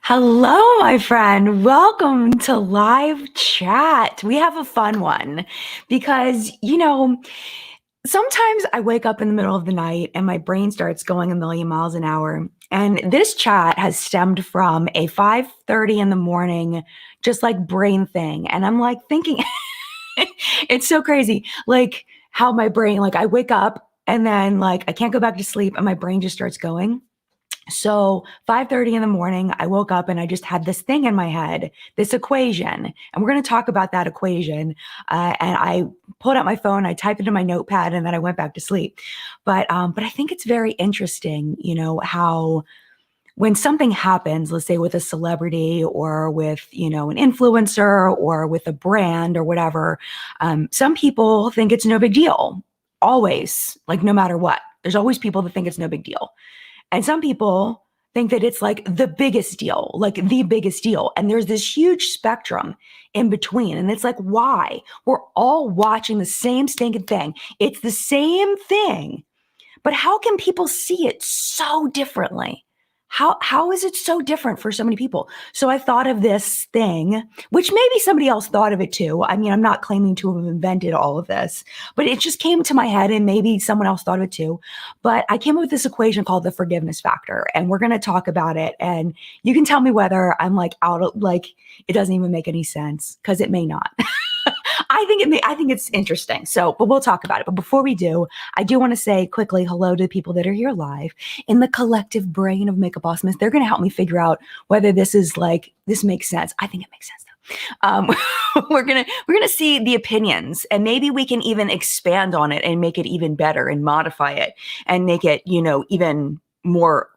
Hello, my friend. Welcome to live chat. We have a fun one because, sometimes I wake up in the middle of the night and my brain starts going a million miles an hour. And this chat has stemmed from a 5:30 in the morning, just like brain thing. And I'm like thinking, it's so crazy. Like how my brain, like I wake up and then like I can't go back to sleep and my brain just starts going. So 5:30 in the morning, I woke up and I just had this thing in my head, this equation, and we're going to talk about that equation. And I pulled out my phone, I typed it in my notepad, and then I went back to sleep. But I think it's very interesting, how when something happens, let's say with a celebrity or with, an influencer or with a brand or whatever, some people think it's no big deal. Always, like no matter what. There's always people that think it's no big deal. And some people think that it's like the biggest deal, like the biggest deal. And there's this huge spectrum in between. And it's like, why? We're all watching the same stinking thing. It's the same thing. But how can people see it so differently? How is it so different for so many people? So I thought of this thing, which maybe somebody else thought of it too. I mean, I'm not claiming to have invented all of this, but it just came to my head and maybe someone else thought of it too. But I came up with this equation called the forgiveness factor, and we're going to talk about it. And you can tell me whether I'm like out of like, it doesn't even make any sense because it may not. I think it's interesting. So, but we'll talk about it. But before we do, I do want to say quickly hello to the people that are here live in the collective brain of Makeup Awesomeness. They're going to help me figure out whether this makes sense. I think it makes sense though. We're gonna see the opinions, and maybe we can even expand on it and make it even better and modify it and make it, even more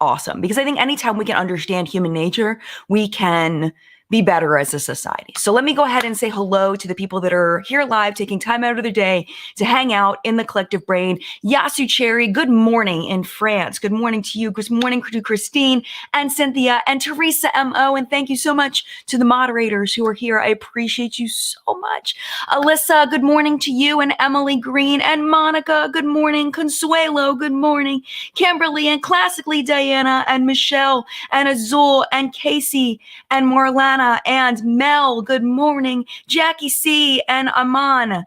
awesome. Because I think anytime we can understand human nature, we can be better as a society. So let me go ahead and say hello to the people that are here live, taking time out of their day to hang out in the collective brain. Yasu Cherry, good morning in France. Good morning to you. Good morning to Christine and Cynthia and Teresa M.O. And thank you so much to the moderators who are here. I appreciate you so much. Alyssa, good morning to you, and Emily Green and Monica, good morning. Consuelo, good morning. Kimberly and classically Diana and Michelle and Azul and Casey and Marlana and Mel, good morning. Jackie C. and Aman,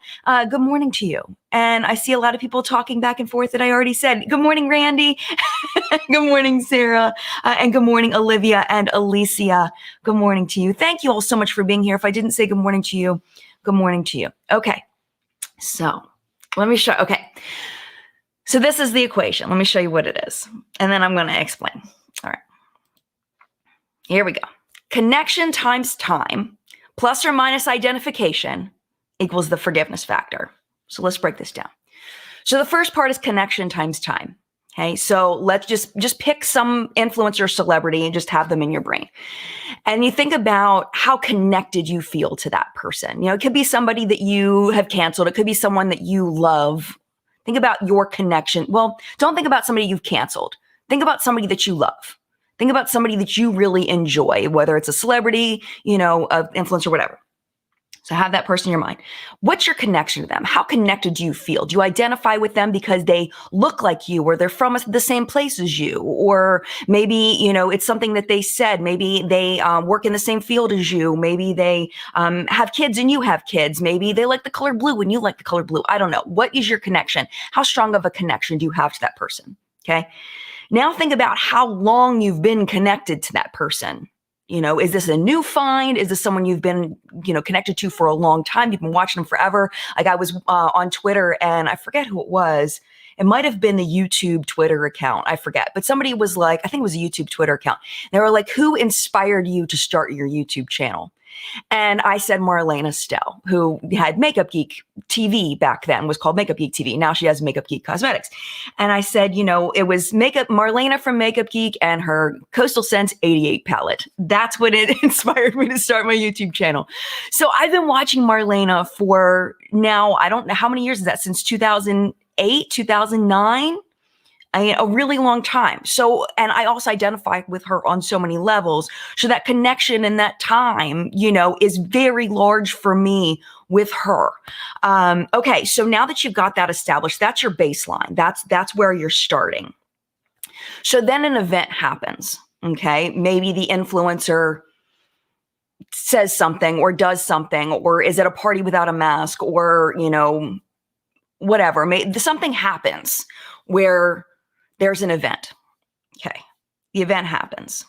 good morning to you. And I see a lot of people talking back and forth that I already said. Good morning, Randy. Good morning, Sarah. And good morning, Olivia and Alicia. Good morning to you. Thank you all so much for being here. If I didn't say good morning to you, good morning to you. Okay, so let me show. Okay, so this is the equation. Let me show you what it is. And then I'm going to explain. All right, here we go. Connection times time plus or minus identification equals the forgiveness factor. So let's break this down. So the first part is connection times time. Okay, so let's just pick some influencer or celebrity and just have them in your brain. And you think about how connected you feel to that person. It could be somebody that you have canceled. It could be someone that you love. Think about your connection. Well, don't think about somebody you've canceled. Think about somebody that you love. Think about somebody that you really enjoy, whether it's a celebrity, an influencer, whatever. So have that person in your mind. What's your connection to them? How connected do you feel? Do you identify with them because they look like you, or they're from the same place as you? Or maybe, it's something that they said. Maybe they work in the same field as you. Maybe they have kids and you have kids. Maybe they like the color blue and you like the color blue. I don't know. What is your connection? How strong of a connection do you have to that person? Okay. Now think about how long you've been connected to that person. Is this a new find? Is this someone you've been, connected to for a long time? You've been watching them forever. Like I was on Twitter and I forget who it was. It might have been the YouTube Twitter account. I forget. But somebody was like, I think it was a YouTube Twitter account. They were like, who inspired you to start your YouTube channel? And I said Marlena Stell, who had Makeup Geek TV back then, was called Makeup Geek TV. Now she has Makeup Geek Cosmetics. And I said, it was Marlena from Makeup Geek and her Coastal Scents 88 palette. That's what it inspired me to start my YouTube channel. So I've been watching Marlena for now, I don't know how many years is that, since 2008, 2009? A really long time. So, and I also identify with her on so many levels. So that connection in that time, is very large for me with her. Okay. So now that you've got that established, that's your baseline. That's where you're starting. So then an event happens. Okay. Maybe the influencer says something or does something, or is at a party without a mask, or, whatever. Something happens where there's an event. Okay. The event happens.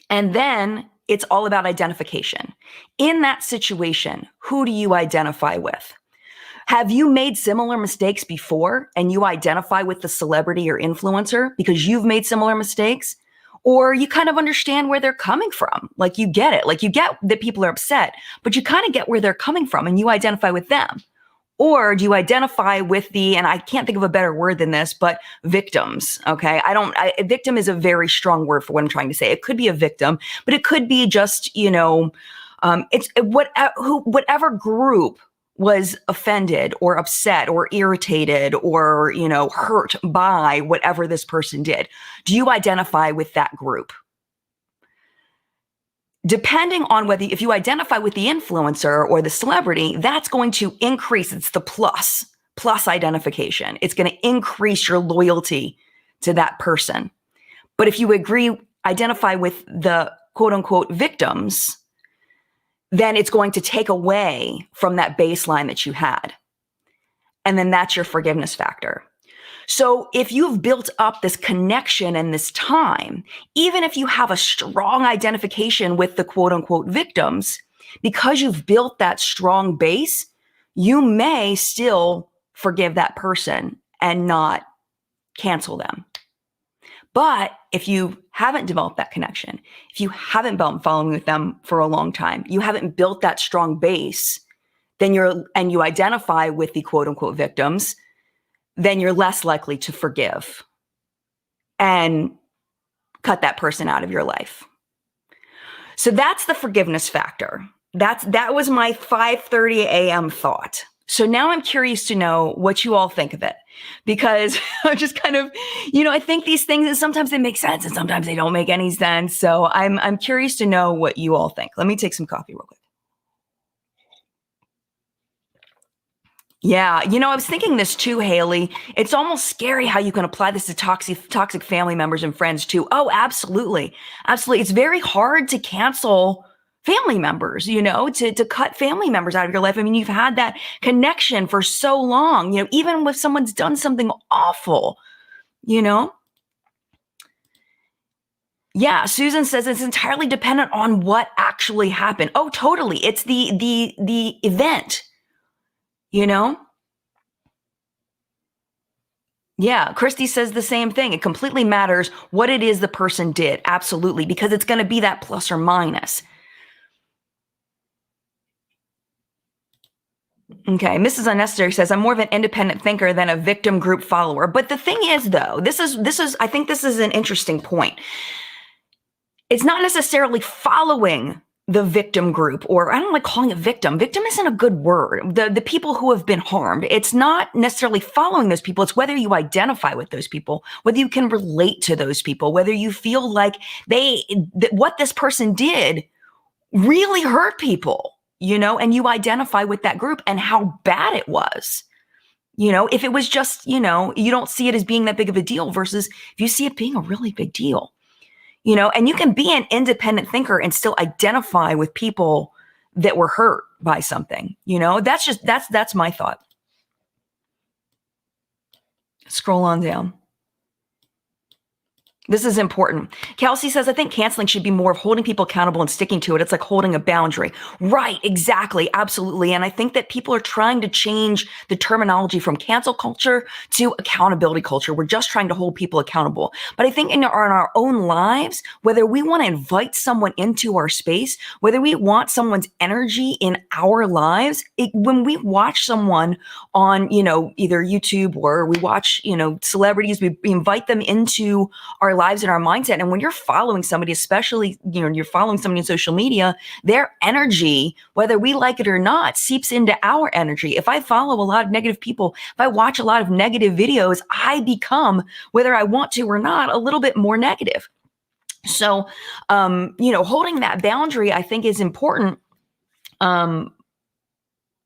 And then it's all about identification. In that situation, who do you identify with? Have you made similar mistakes before and you identify with the celebrity or influencer because you've made similar mistakes? Or you kind of understand where they're coming from. Like you get it. Like you get that people are upset, but you kind of get where they're coming from and you identify with them. Or do you identify with and I can't think of a better word than this, but victims, okay? Victim is a very strong word for what I'm trying to say. It could be a victim, but it could be just, it's whatever group was offended or upset or irritated or, hurt by whatever this person did. Do you identify with that group? Depending on if you identify with the influencer or the celebrity, that's going to increase. It's the plus identification. It's going to increase your loyalty to that person. But if you identify with the quote unquote victims, then it's going to take away from that baseline that you had. And then that's your forgiveness factor. So if you've built up this connection and this time, even if you have a strong identification with the quote unquote victims, because you've built that strong base, you may still forgive that person and not cancel them. But if you haven't developed that connection, if you haven't been following with them for a long time, you haven't built that strong base, then you identify with the quote unquote victims, then you're less likely to forgive and cut that person out of your life. So that's the forgiveness factor. That was my 5:30 a.m. thought. So now I'm curious to know what you all think of it, because I'm just kind of, I think these things, sometimes they make sense and sometimes they don't make any sense. So I'm curious to know what you all think. Let me take some coffee real quick. Yeah. I was thinking this too, Haley. It's almost scary how you can apply this to toxic family members and friends too. Oh, absolutely. Absolutely. It's very hard to cancel family members, to cut family members out of your life. I mean, you've had that connection for so long, even if someone's done something awful, Yeah. Susan says it's entirely dependent on what actually happened. Oh, totally. It's the event. Yeah, Christy says the same thing. It completely matters what it is the person did. Absolutely, because it's going to be that plus or minus. Okay, Mrs. Unnecessary says, I'm more of an independent thinker than a victim group follower. But the thing is, though, I think this is an interesting point. It's not necessarily following the victim group, or I don't like calling it victim. Victim isn't a good word. The people who have been harmed, it's not necessarily following those people. It's whether you identify with those people, whether you can relate to those people, whether you feel like what this person did really hurt people, and you identify with that group and how bad it was. If it was just, you don't see it as being that big of a deal versus if you see it being a really big deal. And you can be an independent thinker and still identify with people that were hurt by something, that's my thought. Scroll on down. This is important. Kelsey says, I think canceling should be more of holding people accountable and sticking to it. It's like holding a boundary. Right, exactly, absolutely. And I think that people are trying to change the terminology from cancel culture to accountability culture. We're just trying to hold people accountable. But I think in our own lives, whether we want to invite someone into our space, whether we want someone's energy in our lives, when we watch someone on, either YouTube or we watch, celebrities, we invite them into our lives and our mindset. And when you're following somebody, especially, you're following somebody on social media, their energy, whether we like it or not, seeps into our energy. If I follow a lot of negative people, if I watch a lot of negative videos, I become, whether I want to or not, a little bit more negative. So, holding that boundary, I think, is important.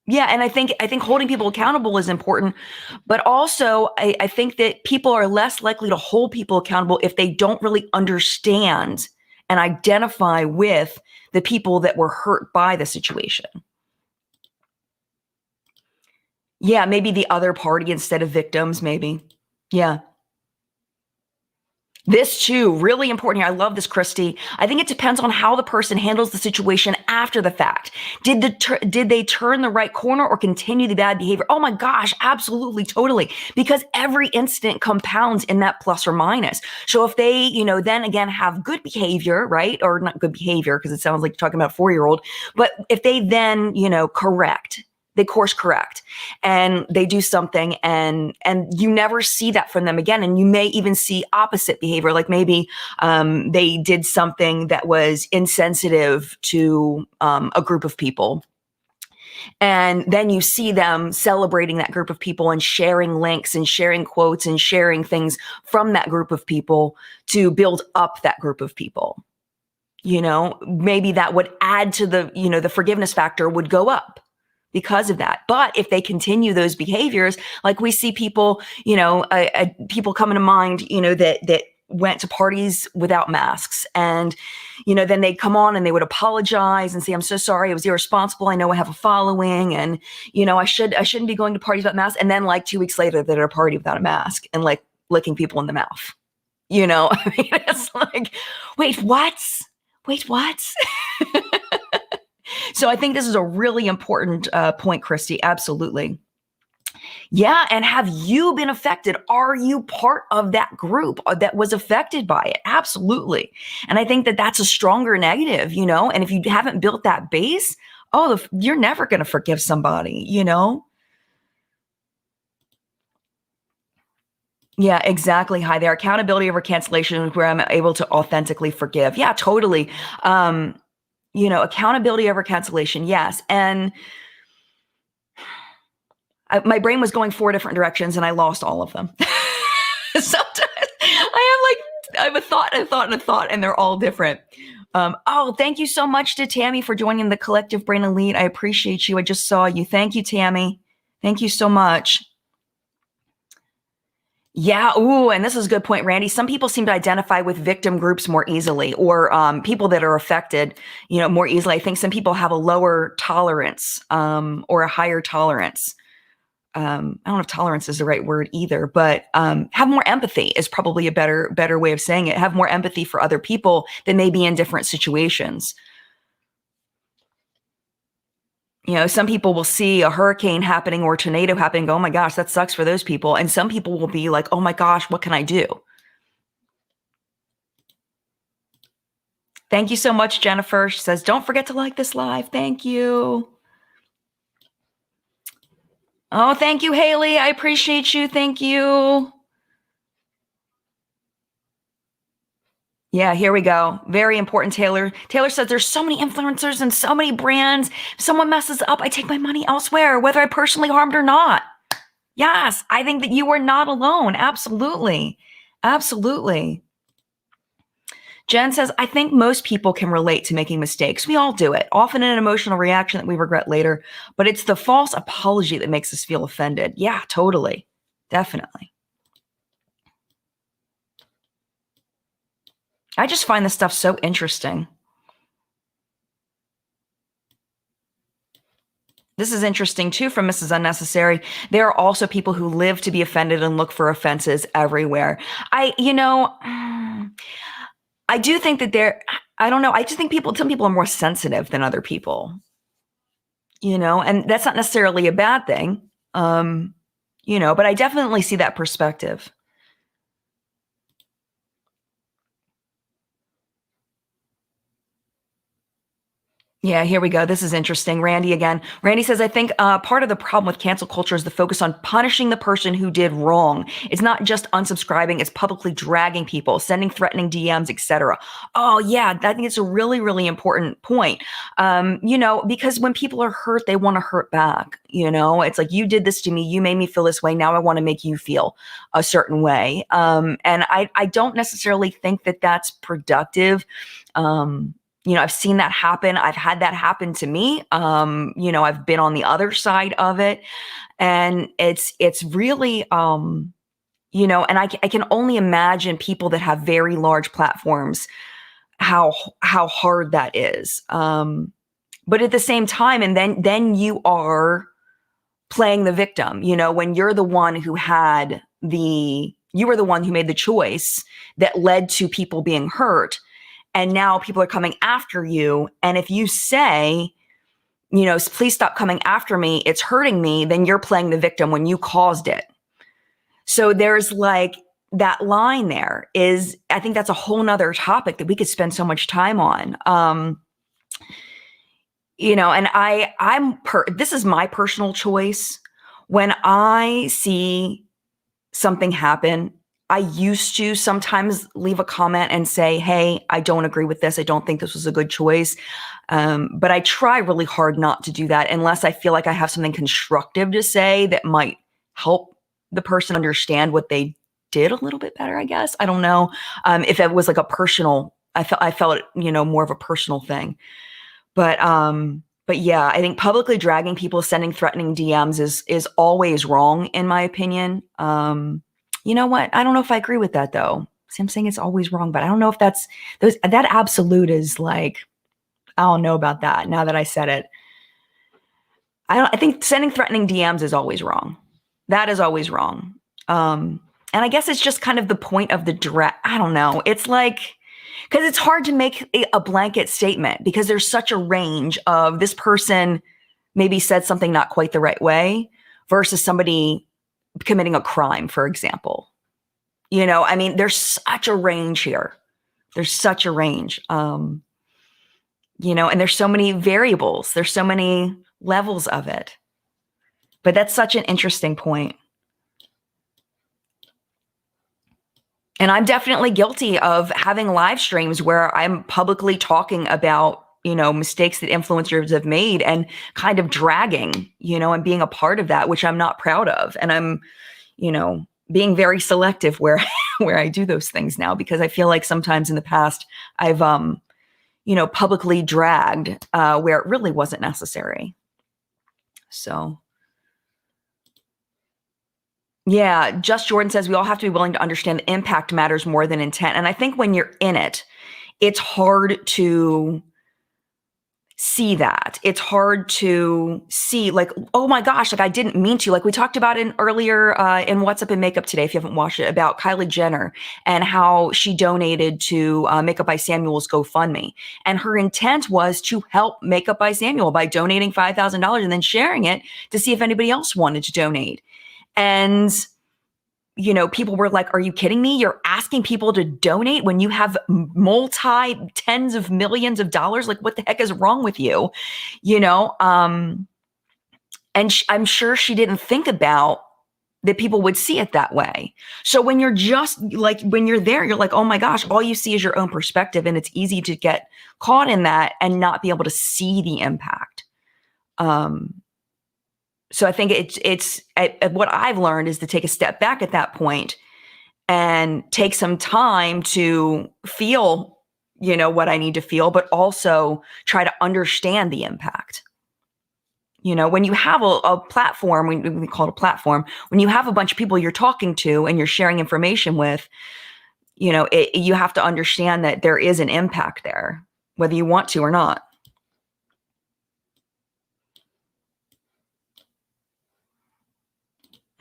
Yeah, and I think holding people accountable is important, but also I think that people are less likely to hold people accountable if they don't really understand and identify with the people that were hurt by the situation. Yeah, maybe the other party instead of victims, maybe. Yeah. This too, really important here. I love this, Christy. I think it depends on how the person handles the situation after the fact. Did they turn the right corner or continue the bad behavior? Oh my gosh, absolutely, totally. Because every incident compounds in that plus or minus. So if they, then again have good behavior, right? Or not good behavior, because it sounds like you're talking about a 4-year-old, but if they then, they course correct and they do something and you never see that from them again. And you may even see opposite behavior. Like maybe they did something that was insensitive to a group of people. And then you see them celebrating that group of people and sharing links and sharing quotes and sharing things from that group of people to build up that group of people. Maybe that would add to the forgiveness factor would go up because of that. But if they continue those behaviors, like we see people, people coming to mind, that went to parties without masks and, then they'd come on and they would apologize and say, I'm so sorry, I was irresponsible. I know I have a following and, I shouldn't be going to parties without masks. And then like 2 weeks later, they're at a party without a mask and like licking people in the mouth. I mean, it's like, wait, what? So I think this is a really important point, Christy. Absolutely. Yeah. And have you been affected? Are you part of that group that was affected by it? Absolutely. And I think that that's a stronger negative, and if you haven't built that base, you're never going to forgive somebody, Yeah, exactly. Hi there. Accountability over cancellation is where I'm able to authentically forgive. Yeah, totally. Accountability over cancellation. Yes. And my brain was going 4 different directions and I lost all of them. Sometimes I have a thought and a thought and a thought, and they're all different. Thank you so much to Tammy for joining the Collective Brain Elite. I appreciate you. I just saw you. Thank you, Tammy. Thank you so much. Yeah. Ooh, and this is a good point, Randy. Some people seem to identify with victim groups more easily, or people that are affected, more easily. I think some people have a lower tolerance, or a higher tolerance. I don't know if tolerance is the right word either, but have more empathy is probably a better way of saying it. Have more empathy for other people that may be in different situations. Some people will see a hurricane happening or a tornado happening and go, oh my gosh, that sucks for those people. And some people will be like, oh my gosh, what can I do? Thank you so much, Jennifer. She says, don't forget to like this live. Thank you. Oh, thank you, Haley. I appreciate you. Thank you. Yeah, here we go. Very important, Taylor. Taylor says there's so many influencers and so many brands. If someone messes up, I take my money elsewhere, whether I personally harmed or not. Yes, I think that you are not alone. Absolutely. Absolutely. Jen says, I think most people can relate to making mistakes. We all do it, often an emotional reaction that we regret later, but it's the false apology that makes us feel offended. Yeah, totally. Definitely. I just find this stuff so interesting. This is interesting too from Mrs. Unnecessary. There are also people who live to be offended and look for offenses everywhere. I do think that I don't know. I just think some people are more sensitive than other people, and that's not necessarily a bad thing. But I definitely see that perspective. Yeah, here we go. This is interesting. Randy again. Randy says, I think part of the problem with cancel culture is the focus on punishing the person who did wrong. It's not just unsubscribing, it's publicly dragging people, sending threatening DMs, etc. Oh, yeah, I think it's a really, really important point. Because when people are hurt, they want to hurt back. It's like, you did this to me, you made me feel this way. Now I want to make you feel a certain way. And I don't necessarily think that that's productive. I've seen that happen. I've had that happen to me. I've been on the other side of it, and it's really, and I can only imagine people that have very large platforms, how hard that is. But at the same time, and then you are playing the victim, when you're the one who you were the one who made the choice that led to people being hurt. And now people are coming after you. And if you say, please stop coming after me, it's hurting me, then you're playing the victim when you caused it. So there's like that line there is, I think that's a whole nother topic that we could spend so much time on. And this is my personal choice. When I see something happen, I used to sometimes leave a comment and say, hey, I don't agree with this. I don't think this was a good choice. But I try really hard not to do that unless I feel like I have something constructive to say that might help the person understand what they did a little bit better, I guess. I don't know. If it was like a personal, I felt more of a personal thing. But yeah, I think publicly dragging people, sending threatening DMs is always wrong, in my opinion. You know what? I don't know if I agree with that though. See, I'm saying it's always wrong, but I don't know if that absolute is like, I don't know about that now that I said it. I think sending threatening DMs is always wrong. That is always wrong. And I guess it's just kind of the point of the drag. I don't know. It's like, because it's hard to make a blanket statement because there's such a range of this person maybe said something not quite the right way versus somebody committing a crime, for example. There's such a range here. There's such a range. And there's so many variables. There's so many levels of it. But that's such an interesting point. And I'm definitely guilty of having live streams where I'm publicly talking about, mistakes that influencers have made and kind of dragging, and being a part of that, which I'm not proud of. And I'm, being very selective where I do those things now, because I feel like sometimes in the past I've, publicly dragged where it really wasn't necessary. So. Yeah, Just Jordan says we all have to be willing to understand the impact matters more than intent. And I think when you're in it, it's hard to see that. It's hard to see like, oh my gosh, like I didn't mean to. Like we talked about earlier in What's Up in Makeup today, if you haven't watched it, about Kylie Jenner and how she donated to Makeup by Samuel's GoFundMe. And her intent was to help Makeup by Samuel by donating $5,000 and then sharing it to see if anybody else wanted to donate. And, people were like, are you kidding me? You're asking people to donate when you have tens of millions of dollars? Like, what the heck is wrong with you? And I'm sure she didn't think about that people would see it that way. So when you're just like, when you're there, you're like, oh my gosh, all you see is your own perspective. And it's easy to get caught in that and not be able to see the impact. So I think it's what I've learned is to take a step back at that point and take some time to feel, what I need to feel, but also try to understand the impact. When you have a platform, we call it a platform, when you have a bunch of people you're talking to and you're sharing information with, you have to understand that there is an impact there, whether you want to or not.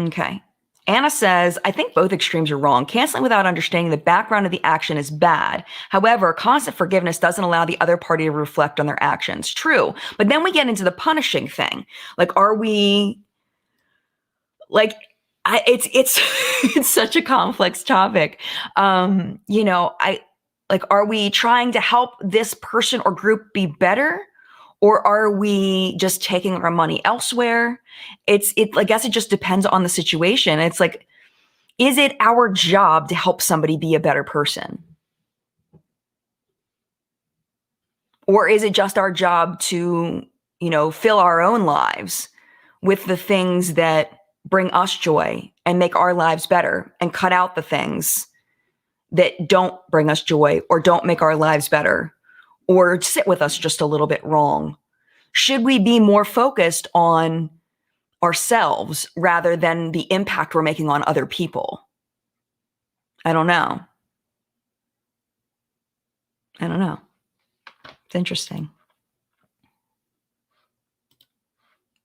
Okay. Anna says, I think both extremes are wrong. Canceling without understanding the background of the action is bad. However, constant forgiveness doesn't allow the other party to reflect on their actions. True. But then we get into the punishing thing. Like, are we like, it's it's such a complex topic. Are we trying to help this person or group be better? Or are we just taking our money elsewhere? I guess it just depends on the situation. It's like, is it our job to help somebody be a better person? Or is it just our job to, fill our own lives with the things that bring us joy and make our lives better and cut out the things that don't bring us joy or don't make our lives better or sit with us just a little bit wrong? Should we be more focused on ourselves rather than the impact we're making on other people? I don't know. I don't know. It's interesting.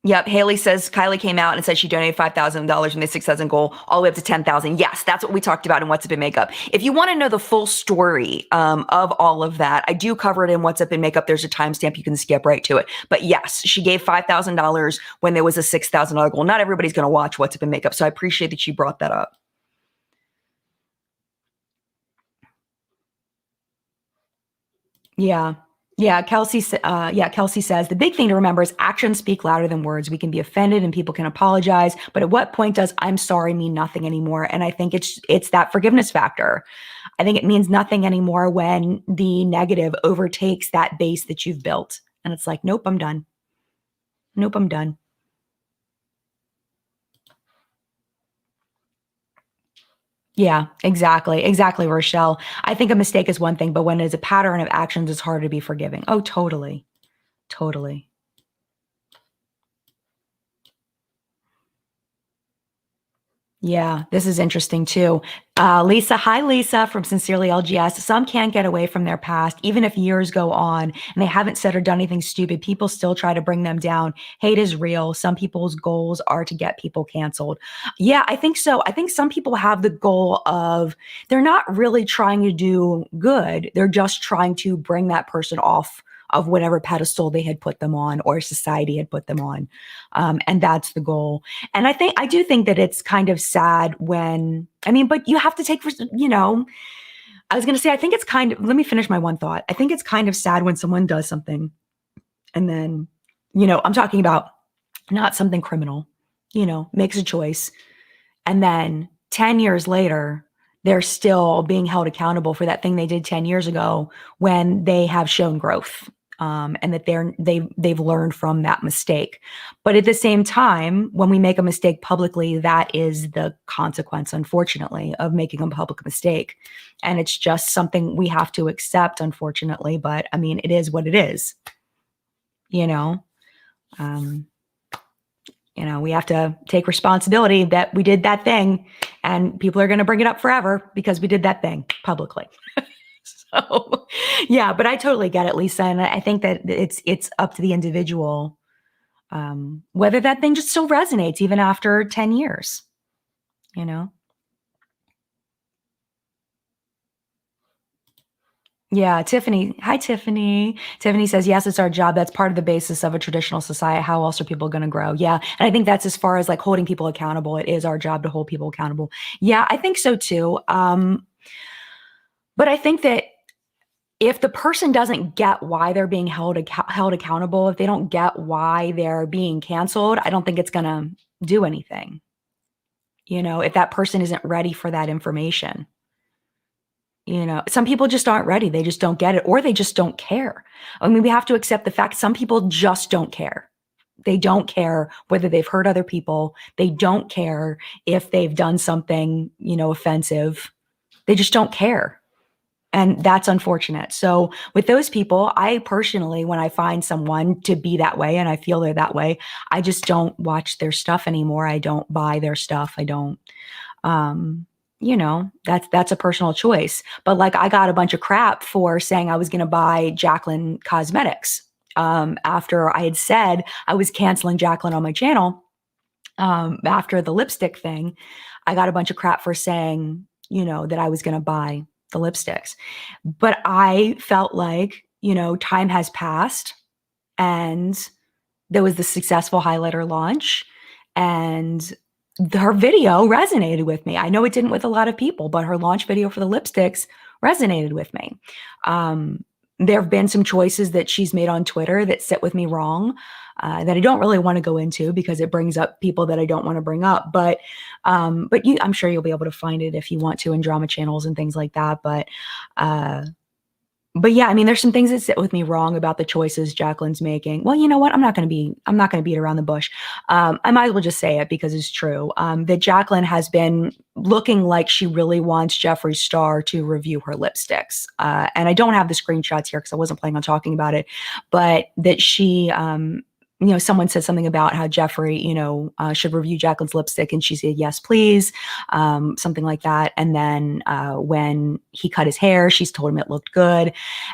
Yep. Haley says Kylie came out and said she donated $5,000 from the 6,000 goal all the way up to 10,000. Yes, that's what we talked about in What's Up in Makeup. If you want to know the full story of all of that, I do cover it in What's Up in Makeup. There's a timestamp. You can skip right to it. But yes, she gave $5,000 when there was a $6,000 goal. Not everybody's going to watch What's Up in Makeup, so I appreciate that she brought that up. Yeah. Kelsey says the big thing to remember is actions speak louder than words. We can be offended and people can apologize, but at what point does I'm sorry mean nothing anymore? And I think it's that forgiveness factor. I think it means nothing anymore when the negative overtakes that base that you've built. And it's like, nope, I'm done. Nope, I'm done. Yeah, exactly. Exactly, Rochelle. I think a mistake is one thing, but when it's a pattern of actions, it's hard to be forgiving. Oh, totally. Totally. Yeah, this is interesting too. Lisa, hi Lisa from Sincerely LGS. Some can't get away from their past, even if years go on and they haven't said or done anything stupid. People still try to bring them down. Hate is real. Some people's goals are to get people canceled. Yeah, I think so. I think some people have the goal of they're not really trying to do good. They're just trying to bring that person off of whatever pedestal they had put them on or society had put them on. And that's the goal. And I do think that it's kind of sad when, but you have to take, I was going to say, I think it's let me finish my one thought. I think it's kind of sad when someone does something and then, I'm talking about not something criminal, makes a choice. And then 10 years later, they're still being held accountable for that thing they did 10 years ago when they have shown growth. And that they've learned from that mistake. But at the same time, when we make a mistake publicly, that is the consequence, unfortunately, of making a public mistake. And it's just something we have to accept, unfortunately. But it is what it is. We have to take responsibility that we did that thing, and people are going to bring it up forever because we did that thing publicly. So, yeah, but I totally get it, Lisa. And I think that it's up to the individual, whether that thing just still resonates even after 10 years, Yeah, Tiffany. Hi, Tiffany. Tiffany says, yes, it's our job. That's part of the basis of a traditional society. How else are people going to grow? Yeah. And I think that's as far as like holding people accountable. It is our job to hold people accountable. Yeah, I think so too. But I think that if the person doesn't get why they're being held accountable, if they don't get why they're being canceled, I don't think it's going to do anything. If that person isn't ready for that information. Some people just aren't ready. They just don't get it, or they just don't care. We have to accept the fact some people just don't care. They don't care whether they've hurt other people. They don't care if they've done something, offensive. They just don't care. And that's unfortunate. So with those people, I personally, when I find someone to be that way and I feel they're that way, I just don't watch their stuff anymore. I don't buy their stuff. I don't, that's a personal choice. But like I got a bunch of crap for saying I was going to buy Jacqueline Cosmetics after I had said I was canceling Jacqueline on my channel after the lipstick thing. I got a bunch of crap for saying, that I was going to buy the lipsticks. But I felt like, time has passed and there was the successful highlighter launch and her video resonated with me. I know it didn't with a lot of people, but her launch video for the lipsticks resonated with me. There have been some choices that she's made on Twitter that sit with me wrong, that I don't really want to go into because it brings up people that I don't want to bring up. But I'm sure you'll be able to find it if you want to in drama channels and things like that. But But yeah, I mean, there's some things that sit with me wrong about the choices Jacqueline's making. Well, you know what? I'm not going to beat around the bush. I might as well just say it because it's true. That Jacqueline has been looking like she really wants Jeffree Star to review her lipsticks. And I don't have the screenshots here because I wasn't planning on talking about it, but that she, someone said something about how Jeffree, should review Jacqueline's lipstick, and she said, yes, please, something like that. And then when he cut his hair, she's told him it looked good.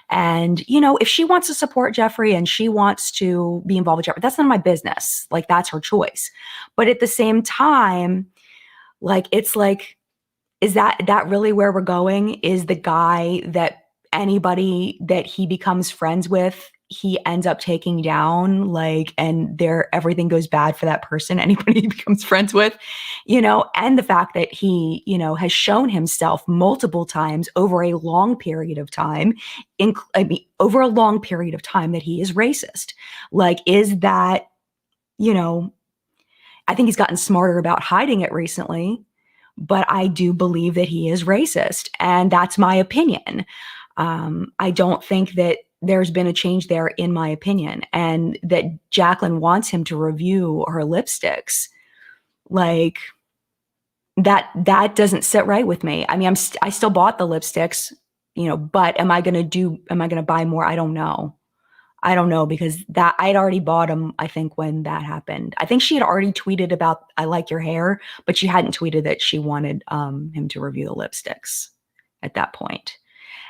And, if she wants to support Jeffree and she wants to be involved with Jeffree, that's none of my business. Like, that's her choice. But at the same time, like, it's like, is that really where we're going? Is the guy that anybody that he becomes friends with, he ends up taking down, like, and everything goes bad for that person, anybody he becomes friends with, and the fact that he, has shown himself multiple times over a long period of time, over a long period of time, that he is racist. Like, is that, I think he's gotten smarter about hiding it recently, but I do believe that he is racist, and that's my opinion. I don't think that there's been a change there, in my opinion, and that Jacqueline wants him to review her lipsticks. Like, that doesn't sit right with me. I mean, I still bought the lipsticks, but am I going to buy more? I don't know. Because that I'd already bought them, I think, when that happened. I think she had already tweeted about, I like your hair, but she hadn't tweeted that she wanted him to review the lipsticks at that point.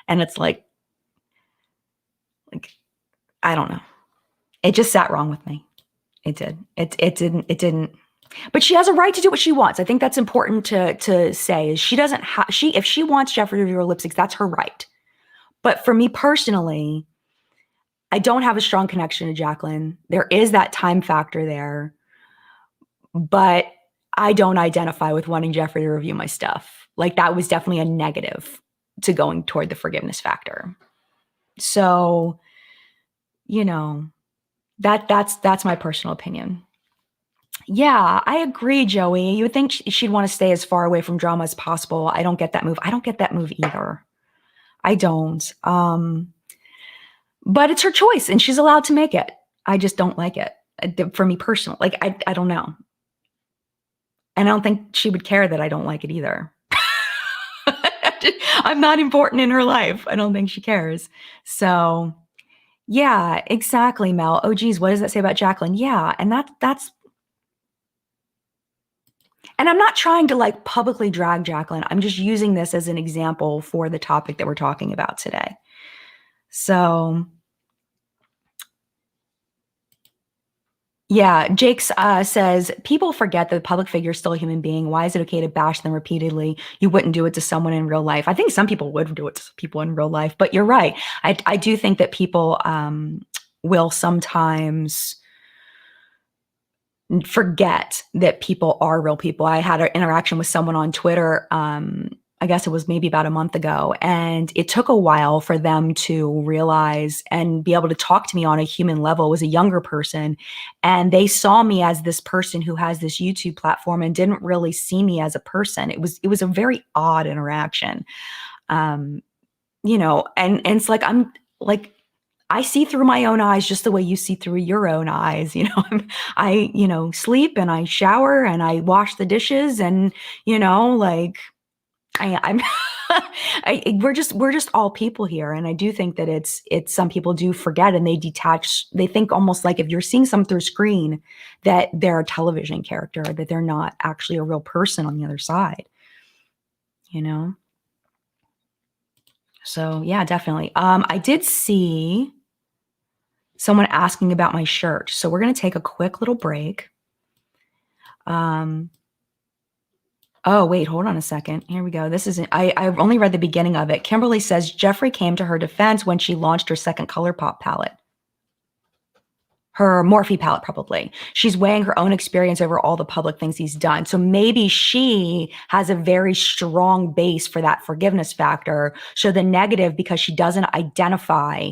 And it's like, I don't know. It just sat wrong with me. It did. It didn't. But she has a right to do what she wants. I think that's important to say. Is she doesn't have if she wants Jeffree to review her lipsticks, that's her right. But for me personally, I don't have a strong connection to Jacqueline. There is that time factor there, but I don't identify with wanting Jeffree to review my stuff. Like, that was definitely a negative to going toward the forgiveness factor. So, that's my personal opinion. Yeah, I agree, Joey. You would think she'd want to stay as far away from drama as possible. I don't get that move. I don't get that move either. I don't. But it's her choice, and she's allowed to make it. I just don't like it. For me personally, like, I don't know. And I don't think she would care that I don't like it either. I'm not important in her life. I don't think she cares. So, yeah, exactly, Mel. Oh, geez, what does that say about Jacqueline? Yeah, and that's... And I'm not trying to, like, publicly drag Jacqueline. I'm just using this as an example for the topic that we're talking about today. So... Yeah, Jake's says, people forget that the public figure is still a human being. Why is it okay to bash them repeatedly? You wouldn't do it to someone in real life. I think some people would do it to people in real life, but you're right. I do think that people will sometimes forget that people are real people. I had an interaction with someone on Twitter, I guess it was maybe about a month ago, and it took a while for them to realize and be able to talk to me on a human level. It was a younger person, and they saw me as this person who has this YouTube platform and didn't really see me as a person. It was a very odd interaction. And it's like, I'm like, I see through my own eyes just the way you see through your own eyes. I sleep and I shower and I wash the dishes, and, like, I'm we're just all people here. And I do think that it's some people do forget, and they detach. They think almost like if you're seeing something through a screen, that they're a television character, that they're not actually a real person on the other side, So yeah, definitely. I did see someone asking about my shirt. So we're going to take a quick little break. Oh, wait, hold on a second. Here we go. This isn't, I've only read the beginning of it. Kimberly says Jeffree came to her defense when she launched her second ColourPop palette. Her Morphe palette, probably. She's weighing her own experience over all the public things he's done. So maybe she has a very strong base for that forgiveness factor. So the negative, because she doesn't identify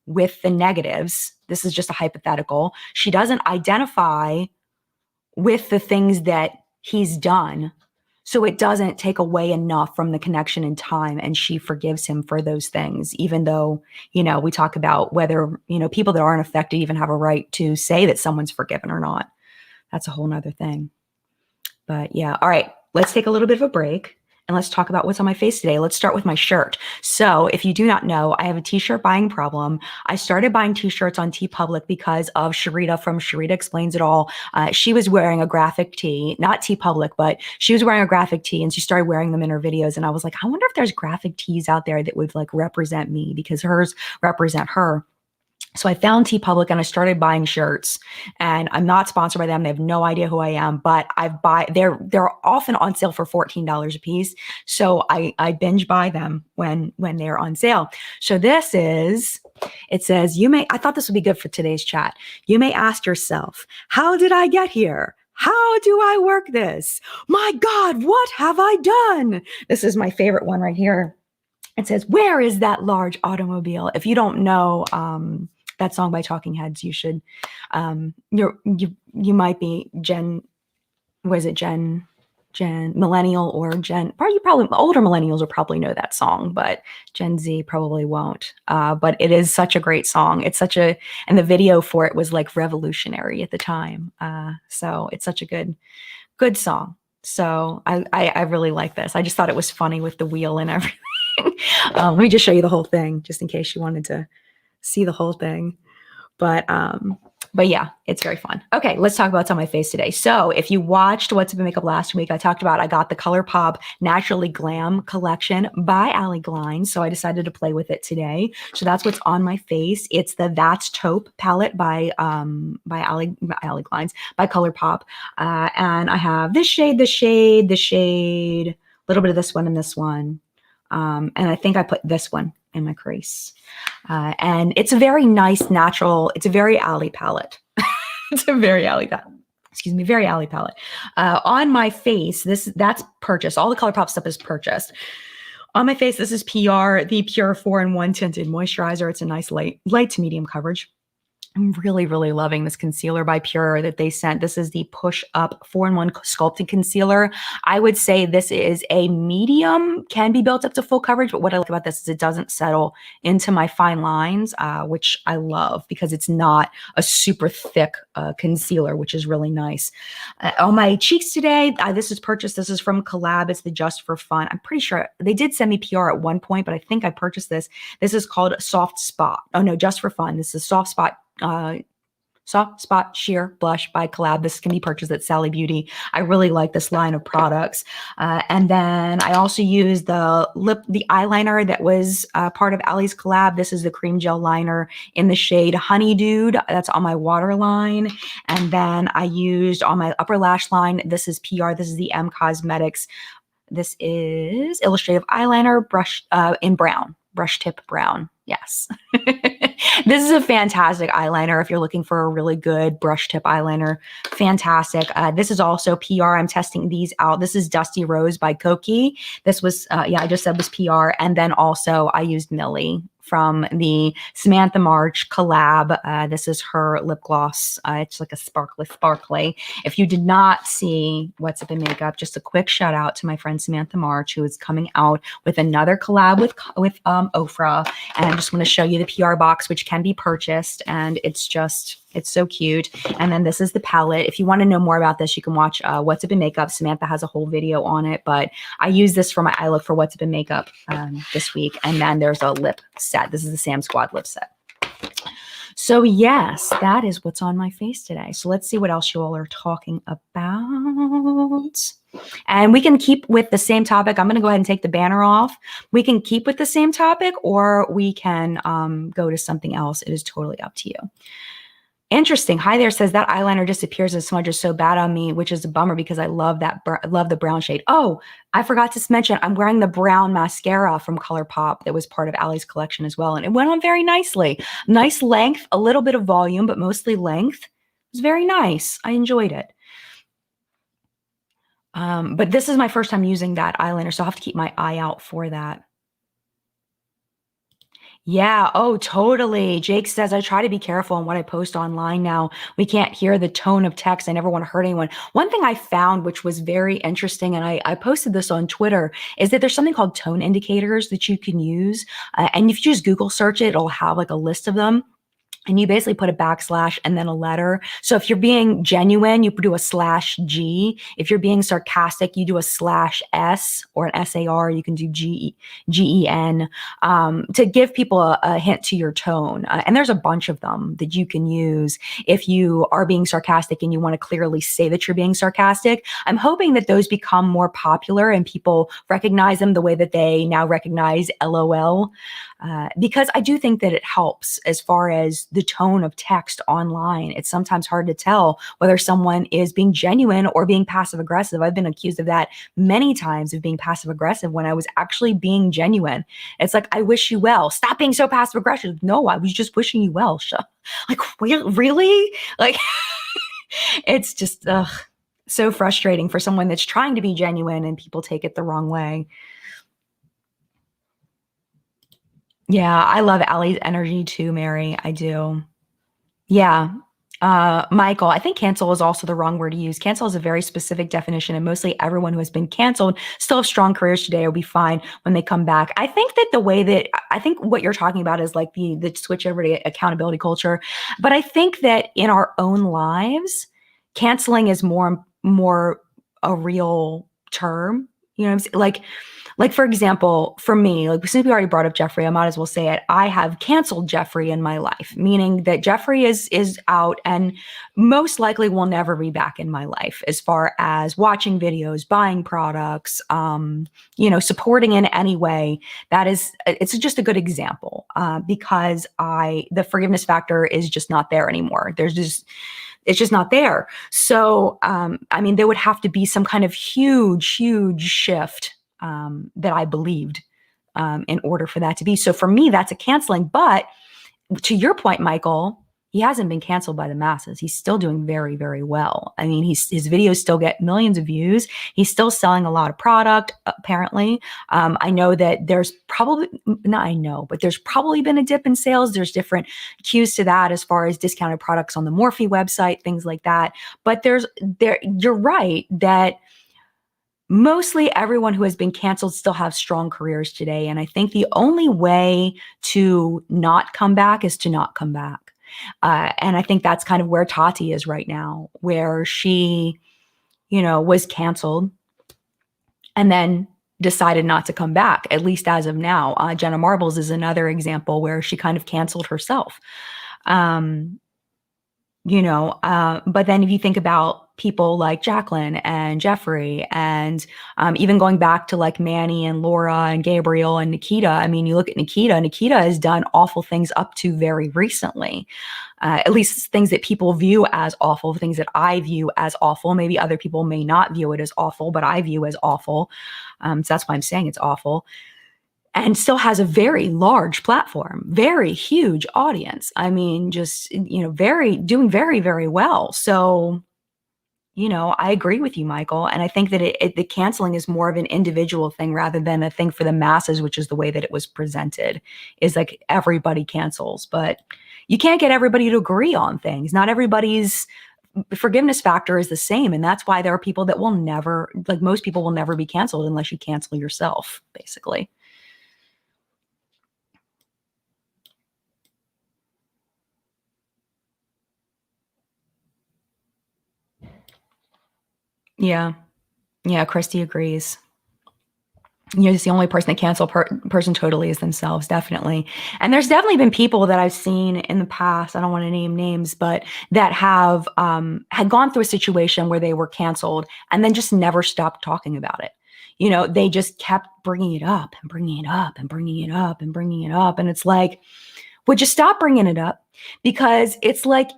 with the negatives, this is just a hypothetical, she doesn't identify with the things that he's done. So it doesn't take away enough from the connection in time, and she forgives him for those things, even though, we talk about whether, people that aren't affected even have a right to say that someone's forgiven or not. That's a whole nother thing. But yeah. All right. Let's take a little bit of a break and let's talk about what's on my face today. Let's start with my shirt. So if you do not know, I have a t-shirt buying problem. I started buying t-shirts on TeePublic because of Sharita from Sharita Explains It All. She was wearing a graphic tee, not TeePublic, but she was wearing a graphic tee and she started wearing them in her videos. And I was like, I wonder if there's graphic tees out there that would like represent me, because hers represent her. So I found TeePublic and I started buying shirts, and I'm not sponsored by them. They have no idea who I am, but they're often on sale for $14 a piece. So I binge buy them when they're on sale. So it says, I thought this would be good for today's chat. You may ask yourself, how did I get here? How do I work this? My God, what have I done? This is my favorite one right here. It says, where is that large automobile? If you don't know, that song by Talking Heads, you should, you might be Gen millennial or probably older millennials will probably know that song, but Gen Z probably won't. But it is such a great song. And the video for it was like revolutionary at the time. So it's such a good song. So I really like this. I just thought it was funny with the wheel and everything. Let me just show you the whole thing, just in case you wanted to see the whole thing. But yeah, it's very fun. Okay, let's talk about what's on my face today. So if you watched What's Up in Makeup last week, I got the ColourPop Naturally Glam collection by Allie Glines. So I decided to play with it today. So that's what's on my face. It's the That's Taupe palette by Allie Glines, by ColourPop. And I have this shade, a little bit of this one and this one. And I think I put this one in my crease. And it's a very nice, natural, it's a very Allie palette. It's a very Allie palette. Excuse me, very Allie palette. On my face, that's purchased. All the ColourPop stuff is purchased. On my face, this is PR, the Pure 4-in-1 Tinted Moisturizer. It's a nice light to medium coverage. I'm really, really loving this concealer by Pure that they sent. This is the Push Up 4-in-1 Sculpted Concealer. I would say this is a medium, can be built up to full coverage, but what I like about this is it doesn't settle into my fine lines, which I love because it's not a super thick concealer, which is really nice. On my cheeks today, this is purchased. This is from Collab. It's the Just for Fun. I'm pretty sure they did send me PR at one point, but I think I purchased this. This is called Soft Spot. Oh no, Just for Fun. This is Soft Spot Sheer Blush by Collab. This can be purchased at Sally Beauty. I really like this line of products. And then I also use the eyeliner that was part of Allie's collab. This is the cream gel liner in the shade Honey Dude. That's on my waterline. And then I used on my upper lash line. This is PR. This is the M Cosmetics. This is illustrative eyeliner brush in brown. Brush tip brown. Yes. This is a fantastic eyeliner if you're looking for a really good brush tip eyeliner. Fantastic. This is also PR. I'm testing these out. This is Dusty Rose by Koki. This was, I just said was PR. And then also I used Millie from the Samantha March collab. This is her lip gloss. It's like a sparkly. If you did not see What's Up in Makeup, just a quick shout out to my friend Samantha March, who is coming out with another collab with Ofra. And I just want to show you the PR box, which can be purchased. And it's so cute. And then this is the palette. If you want to know more about this, you can watch What's Up in Makeup. Samantha has a whole video on it, but I use this for my eye look for What's Up in Makeup this week. And then there's a lip set. This is the Sam Squad lip set. So yes, that is what's on my face today. So let's see what else you all are talking about. And we can keep with the same topic. I'm going to go ahead and take the banner off. We can keep with the same topic, or we can go to something else. It is totally up to you. Interesting. Hi there says that eyeliner disappears and smudges so bad on me, which is a bummer because I love the brown shade. Oh, I forgot to mention I'm wearing the brown mascara from ColourPop that was part of Allie's collection as well. And it went on very nicely. Nice length, a little bit of volume, but mostly length. It was very nice. I enjoyed it. But this is my first time using that eyeliner, so I'll have to keep my eye out for that. Yeah. Oh, totally. Jake says, I try to be careful on what I post online now. We can't hear the tone of text. I never want to hurt anyone. One thing I found, which was very interesting, and I posted this on Twitter, is that there's something called tone indicators that you can use. And if you just Google search it, it'll have like a list of them. And you basically put a backslash and then a letter. So if you're being genuine, you do a slash G. If you're being sarcastic, you do a slash S or an SAR. You can do GEN to give people a hint to your tone. And there's a bunch of them that you can use if you are being sarcastic and you want to clearly say that you're being sarcastic. I'm hoping that those become more popular and people recognize them the way that they now recognize LOL. Because I do think that it helps as far as the tone of text online. It's sometimes hard to tell whether someone is being genuine or being passive aggressive. I've been accused of that many times, of being passive aggressive when I was actually being genuine. It's like, I wish you well. Stop being so passive aggressive. No, I was just wishing you well. Like, really? Like, it's just so frustrating for someone that's trying to be genuine and people take it the wrong way. Yeah, I love Allie's energy too, Mary. I do. Yeah. Michael, I think cancel is also the wrong word to use. Cancel is a very specific definition, and mostly everyone who has been canceled still have strong careers today or be fine when they come back. I think that the way that I think what you're talking about is like the switch over to accountability culture. But I think that in our own lives, canceling is more a real term. You know what I'm saying? Like for example, for me, like since we already brought up Jeffrey, I might as well say it. I have canceled Jeffrey in my life, meaning that Jeffrey is out and most likely will never be back in my life as far as watching videos, buying products, supporting in any way. It's just a good example because the forgiveness factor is just not there anymore. It's just not there. So, I mean, there would have to be some kind of huge shift that I believed in order for that to be. So for me, that's a canceling. But to your point, Michael, he hasn't been canceled by the masses. He's still doing very, very well. I mean, his videos still get millions of views. He's still selling a lot of product, apparently. I know that there's probably, not I know, but there's probably been a dip in sales. There's different cues to that as far as discounted products on the Morphe website, things like that. But you're right that mostly everyone who has been canceled still have strong careers today. And I think the only way to not come back is to not come back. And I think that's kind of where Tati is right now, where she, was canceled and then decided not to come back, at least as of now. Jenna Marbles is another example where she kind of canceled herself. But then if you think about people like Jacqueline and Jeffrey and even going back to like Manny and Laura and Gabriel and Nikita, I mean, you look at Nikita has done awful things up to very recently, at least things that people view as awful, things that I view as awful. Maybe other people may not view it as awful, but I view as awful. So that's why I'm saying it's awful. And still has a very large platform, very huge audience. I mean, just, doing very, very well. So, I agree with you, Michael. And I think that the canceling is more of an individual thing rather than a thing for the masses, which is the way that it was presented, is like everybody cancels. But you can't get everybody to agree on things. Not everybody's forgiveness factor is the same. And that's why there are people that will never, like most people will never be canceled unless you cancel yourself, basically. Yeah. Yeah, Christy agrees. Just the only person that cancel person totally is themselves, definitely. And there's definitely been people that I've seen in the past, I don't want to name names, but that have had gone through a situation where they were canceled and then just never stopped talking about it. They just kept bringing it up and bringing it up and bringing it up and bringing it up. And it's like, would you stop bringing it up? Because it's like,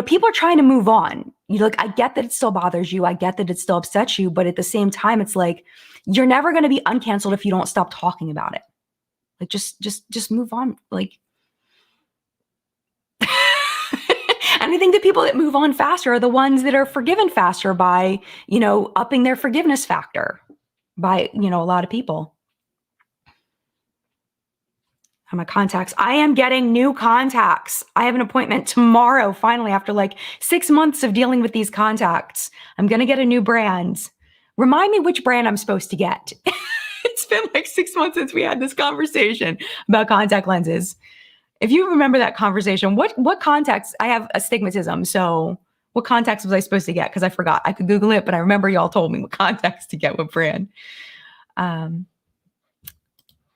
people are trying to move on. I get that it still bothers you. I get that it still upsets you. But at the same time, it's like, you're never going to be uncanceled if you don't stop talking about it. Like, just move on. Like, and I think the people that move on faster are the ones that are forgiven faster by, upping their forgiveness factor by, a lot of people. My contacts. I am getting new contacts. I have an appointment tomorrow, finally, after like 6 months of dealing with these contacts. I'm going to get a new brand. Remind me which brand I'm supposed to get. It's been like 6 months since we had this conversation about contact lenses. If you remember that conversation, what contacts? I have astigmatism, so what contacts was I supposed to get? Because I forgot. I could Google it, but I remember y'all told me what contacts to get, what brand.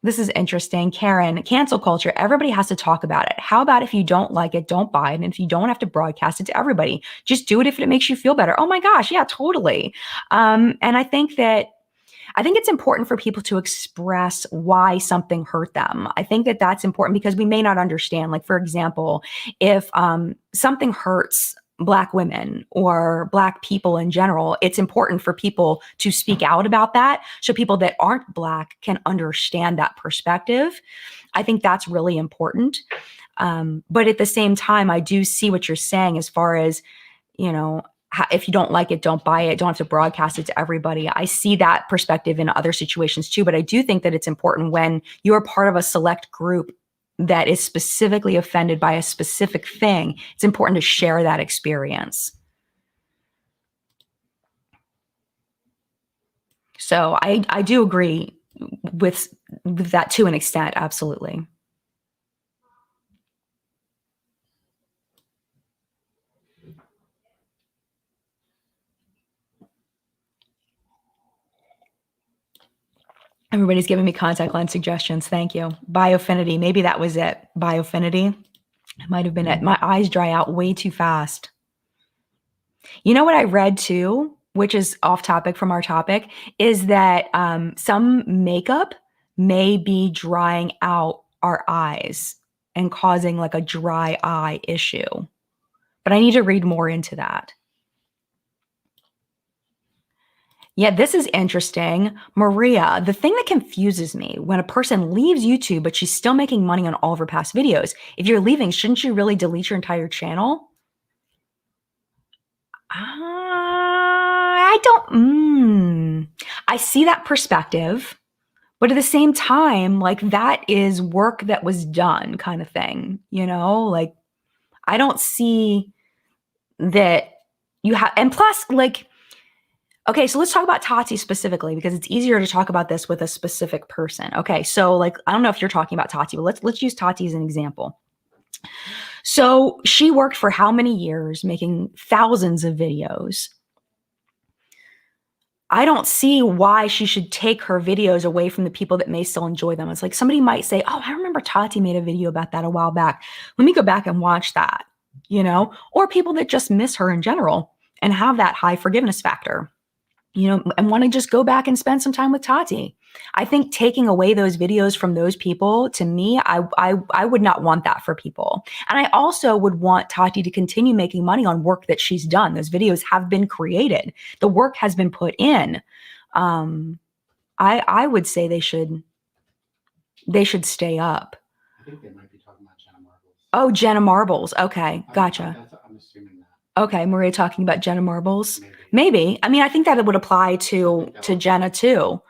This is interesting. Karen, cancel culture. Everybody has to talk about it. How about if you don't like it, don't buy it. And if you don't have to broadcast it to everybody, just do it if it makes you feel better. Oh my gosh. Yeah, totally. And I think it's important for people to express why something hurt them. I think that that's important because we may not understand. Like, for example, if something hurts Black women or Black people in general, it's important for people to speak out about that so people that aren't Black can understand that perspective. I think that's really important. But at the same time, I do see what you're saying as far as, if you don't like it, don't buy it, don't have to broadcast it to everybody. I see that perspective in other situations too, but I do think that it's important when you're part of a select group that is specifically offended by a specific thing, it's important to share that experience. So I do agree with that to an extent, absolutely. Everybody's giving me contact lens suggestions. Thank you. Biofinity. Maybe that was it. Biofinity. It might have been it. My eyes dry out way too fast. You know what I read too, which is off topic from our topic, is that some makeup may be drying out our eyes and causing like a dry eye issue. But I need to read more into that. Yeah, this is interesting. Maria, the thing that confuses me when a person leaves YouTube, but she's still making money on all of her past videos, if you're leaving, shouldn't you really delete your entire channel? I see that perspective, but at the same time, like that is work that was done kind of thing, like I don't see that you have, and plus like, okay, so let's talk about Tati specifically because it's easier to talk about this with a specific person. Okay, so like I don't know if you're talking about Tati, but let's use Tati as an example. So she worked for how many years making thousands of videos? I don't see why she should take her videos away from the people that may still enjoy them. It's like somebody might say, oh, I remember Tati made a video about that a while back. Let me go back and watch that, or people that just miss her in general and have that high forgiveness factor. And want to just go back and spend some time with Tati. I think taking away those videos from those people, to me, I would not want that for people. And I also would want Tati to continue making money on work that she's done. Those videos have been created. The work has been put in. I would say they should stay up. I think they might be talking about Jenna Marbles. Oh, Jenna Marbles. Okay, gotcha. I'm assuming that. Okay, Maria talking about Jenna Marbles. Maybe. I mean, I think that it would apply to Jenna too.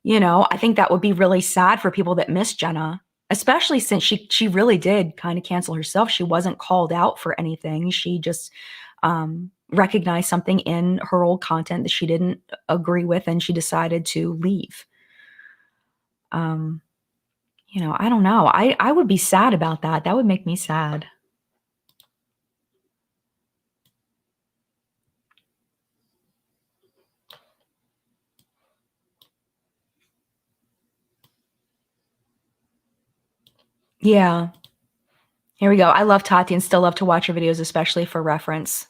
I think that would be really sad for people that miss Jenna, especially since she really did kind of cancel herself. She wasn't called out for anything. She just recognized something in her old content that she didn't agree with, and she decided to leave. I don't know. I would be sad about that. That would make me sad. Yeah. Here we go. I love Tati and still love to watch her videos, especially for reference.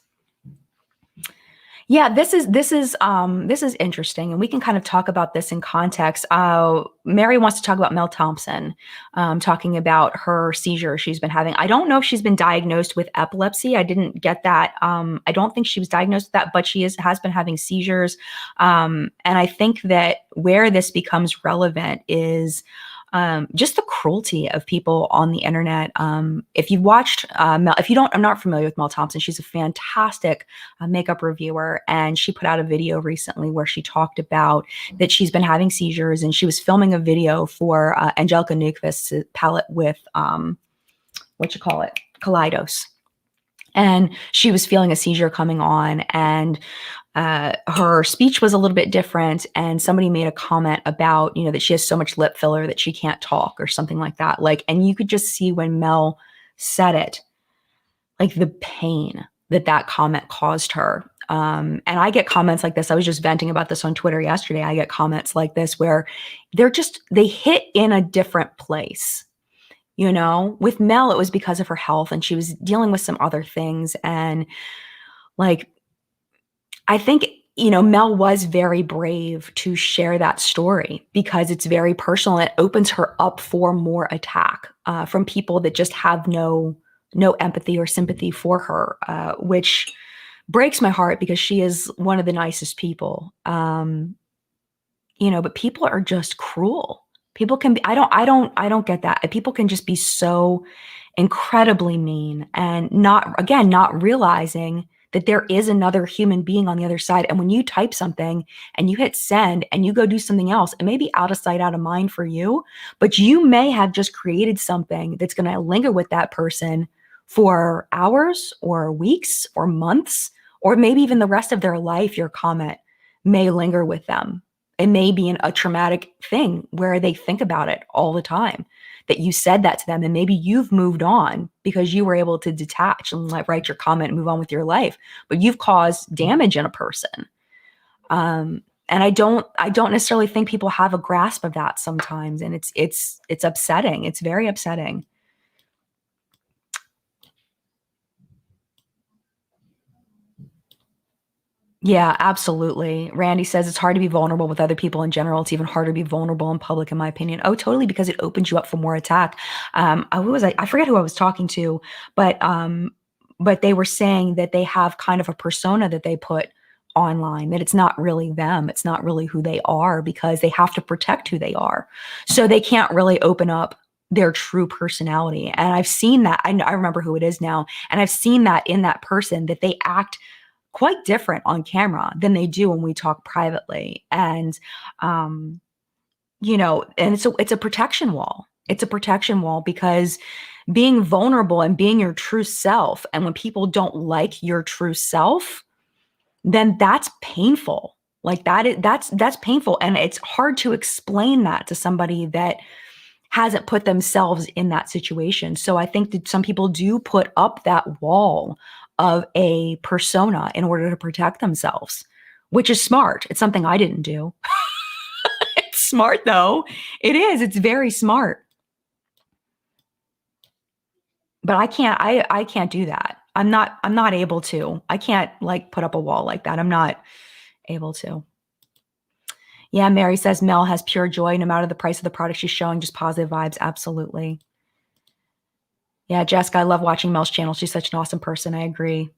Yeah, this is interesting, and we can kind of talk about this in context. Mary wants to talk about Mel Thompson, talking about her seizure she's been having. I don't know if she's been diagnosed with epilepsy. I didn't get that. I don't think she was diagnosed with that, but she has been having seizures. And I think that where this becomes relevant is just the cruelty of people on the internet. If you've watched Mel, if you don't, I'm not familiar with Mel Thompson. She's a fantastic makeup reviewer, and she put out a video recently where she talked about that she's been having seizures, and she was filming a video for Angelica Nyqvist's palette with Kaleidos. And she was feeling a seizure coming on, and her speech was a little bit different. And somebody made a comment about, that she has so much lip filler that she can't talk or something like that. And you could just see when Mel said it, like the pain that comment caused her. And I get comments like this. I was just venting about this on Twitter yesterday. I get comments like this where they hit in a different place. With Mel, it was because of her health, and she was dealing with some other things. And I think, Mel was very brave to share that story because it's very personal. It opens her up for more attack from people that just have no empathy or sympathy for her, which breaks my heart because she is one of the nicest people. But people are just cruel. People can be, I don't get that. People can just be so incredibly mean and not realizing that there is another human being on the other side. And when you type something and you hit send and you go do something else, it may be out of sight, out of mind for you, but you may have just created something that's going to linger with that person for hours or weeks or months, or maybe even the rest of their life. Your comment may linger with them. It may be a traumatic thing where they think about it all the time, that you said that to them, and maybe you've moved on because you were able to detach and write your comment and move on with your life, but you've caused damage in a person. And I don't necessarily think people have a grasp of that sometimes, and it's upsetting. It's very upsetting. Yeah, absolutely. Randy says it's hard to be vulnerable with other people in general. It's even harder to be vulnerable in public, in my opinion. Oh, totally, because it opens you up for more attack. I forget who I was talking to, but they were saying that they have kind of a persona that they put online, that it's not really them. It's not really who they are, because they have to protect who they are. So they can't really open up their true personality. And I've seen that. I remember who it is now. And I've seen that in that person, that they act quite different on camera than they do when we talk privately. And, and it's a protection wall. It's a protection wall, because being vulnerable and being your true self, and when people don't like your true self, then that's painful. That's painful. And it's hard to explain that to somebody that hasn't put themselves in that situation. So I think that some people do put up that wall of a persona in order to protect themselves, which is smart. It's something I didn't do. It's smart, though. It is. It's very smart. But I can't do that. I'm not able to. I can't put up a wall like that. I'm not able to. Yeah, Mary says Mel has pure joy no matter the price of the product she's showing, just positive vibes. Absolutely. Yeah, Jessica, I love watching Mel's channel. She's such an awesome person. I agree.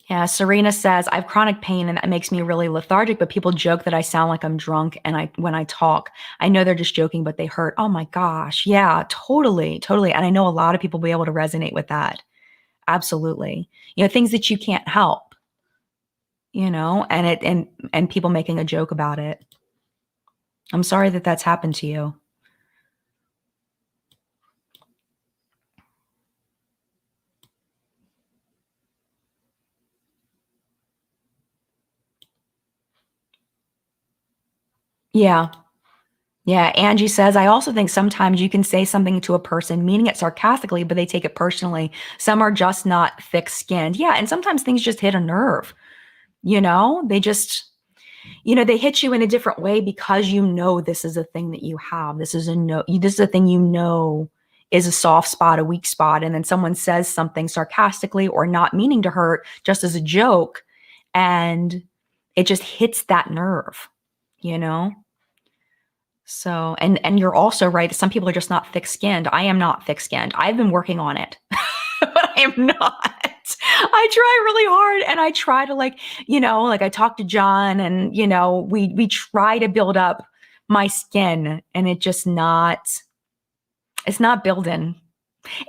Yeah, Serena says, I have chronic pain and that makes me really lethargic, but people joke that I sound like I'm drunk and when I talk. I know they're just joking, but they hurt. Oh my gosh. Yeah, totally. And I know a lot of people will be able to resonate with that. Absolutely. Things that you can't help, and people making a joke about it. I'm sorry that that's happened to you. Yeah. Yeah. Angie says, I also think sometimes you can say something to a person, meaning it sarcastically, but they take it personally. Some are just not thick-skinned. Yeah. And sometimes things just hit a nerve. They just, they hit you in a different way because this is a thing that you have. This is a thing is a soft spot, a weak spot. And then someone says something sarcastically or not meaning to hurt, just as a joke. And it just hits that nerve, So, and you're also right. Some people are just not thick-skinned. I am not thick-skinned. I've been working on it, but I am not. I try really hard, and I try to I talk to John, and we try to build up my skin, and it's not building.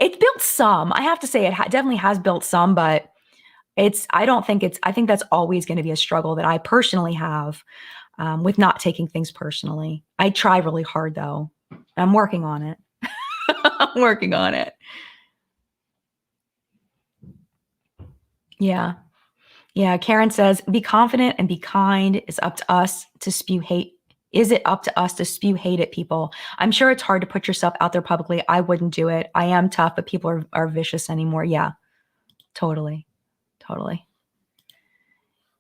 It's built some. I have to say it definitely has built some, but I think that's always going to be a struggle that I personally have with not taking things personally. I try really hard though. I'm working on it. I'm working on it. Yeah. Yeah. Karen says, be confident and be kind. It's up to us to spew hate. Is it up to us to spew hate at people? I'm sure it's hard to put yourself out there publicly. I wouldn't do it. I am tough, but people are vicious anymore. Yeah, totally. Totally.